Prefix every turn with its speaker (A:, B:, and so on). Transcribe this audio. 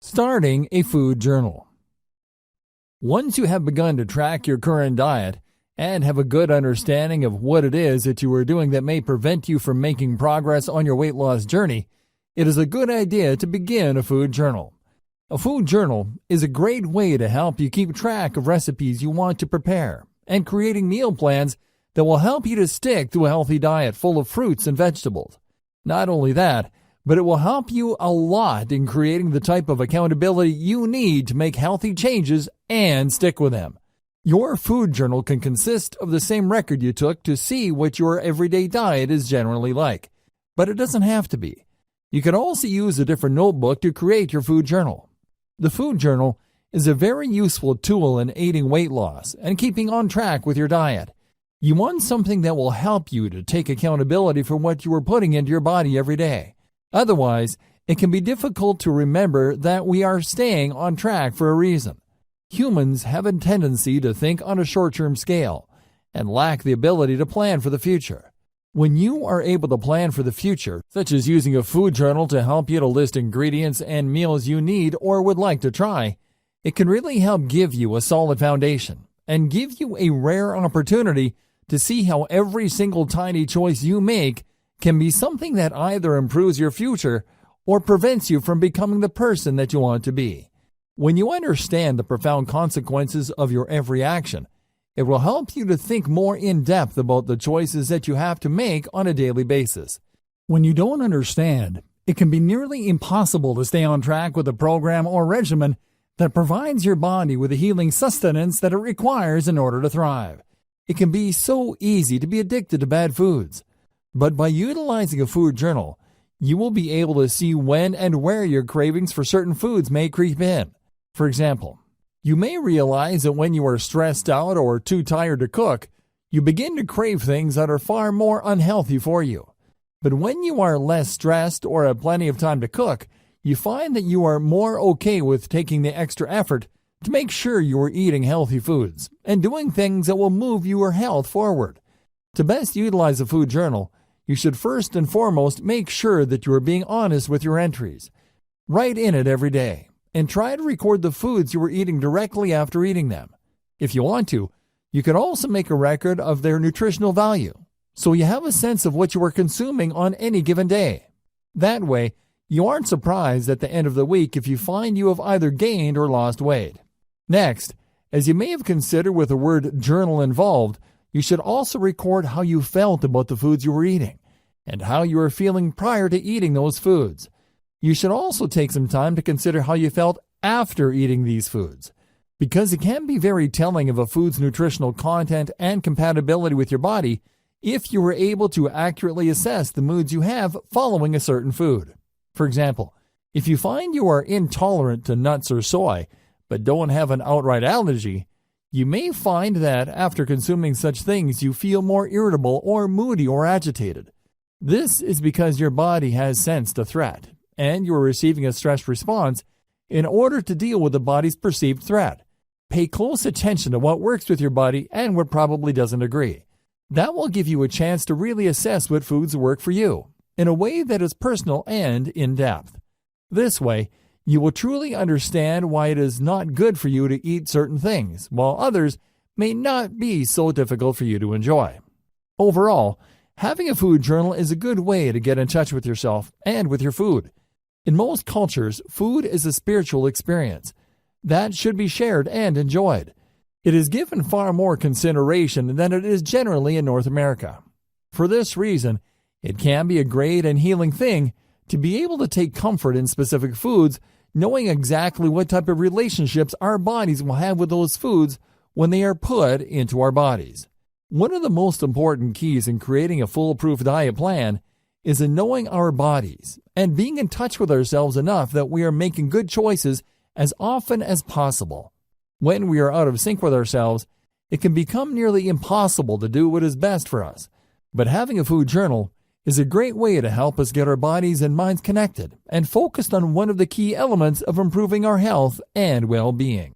A: Starting a food journal. Once you have begun to track your current diet and have a good understanding of what it is that you are doing that may prevent you from making progress on your weight loss journey, it is a good idea to begin a food journal. A food journal is a great way to help you keep track of recipes you want to prepare and creating meal plans that will help you to stick to a healthy diet full of fruits and vegetables. Not only that, but it will help you a lot in creating the type of accountability you need to make healthy changes and stick with them. Your food journal can consist of the same record you took to see what your everyday diet is generally like, but it doesn't have to be. You can also use a different notebook to create your food journal. The food journal is a very useful tool in aiding weight loss and keeping on track with your diet. You want something that will help you to take accountability for what you are putting into your body every day. Otherwise, it can be difficult to remember that we are staying on track for a reason. Humans have a tendency to think on a short-term scale and lack the ability to plan for the future. When you are able to plan for the future, such as using a food journal to help you to list ingredients and meals you need or would like to try, it can really help give you a solid foundation and give you a rare opportunity to see how every single tiny choice you make can be something that either improves your future or prevents you from becoming the person that you want to be. When you understand the profound consequences of your every action, it will help you to think more in depth about the choices that you have to make on a daily basis. When you don't understand, it can be nearly impossible to stay on track with a program or regimen that provides your body with the healing sustenance that it requires in order to thrive. It can be so easy to be addicted to bad foods. But by utilizing a food journal, you will be able to see when and where your cravings for certain foods may creep in. For example, you may realize that when you are stressed out or too tired to cook, you begin to crave things that are far more unhealthy for you. But when you are less stressed or have plenty of time to cook, you find that you are more okay with taking the extra effort to make sure you are eating healthy foods and doing things that will move your health forward. To best utilize a food journal, you should first and foremost make sure that you are being honest with your entries. Write in it every day and try to record the foods you are eating directly after eating them. If you want to, you can also make a record of their nutritional value, so you have a sense of what you are consuming on any given day. That way, you aren't surprised at the end of the week if you find you have either gained or lost weight. Next, as you may have considered with the word journal involved, you should also record how you felt about the foods you were eating and how you were feeling prior to eating those foods. You should also take some time to consider how you felt after eating these foods, because it can be very telling of a food's nutritional content and compatibility with your body if you were able to accurately assess the moods you have following a certain food. For example, if you find you are intolerant to nuts or soy, but don't have an outright allergy, you may find that after consuming such things you feel more irritable or moody or agitated. This is because your body has sensed a threat, and you are receiving a stress response in order to deal with the body's perceived threat. Pay close attention to what works with your body and what probably doesn't agree. That will give you a chance to really assess what foods work for you in a way that is personal and in-depth. This way, you will truly understand why it is not good for you to eat certain things, while others may not be so difficult for you to enjoy. Overall, having a food journal is a good way to get in touch with yourself and with your food. In most cultures, food is a spiritual experience that should be shared and enjoyed. It is given far more consideration than it is generally in North America. For this reason, it can be a great and healing thing to be able to take comfort in specific foods, knowing exactly what type of relationships our bodies will have with those foods when they are put into our bodies. One of the most important keys in creating a foolproof diet plan is in knowing our bodies and being in touch with ourselves enough that we are making good choices as often as possible. When we are out of sync with ourselves, it can become nearly impossible to do what is best for us. But having a food journal is a great way to help us get our bodies and minds connected and focused on one of the key elements of improving our health and well-being.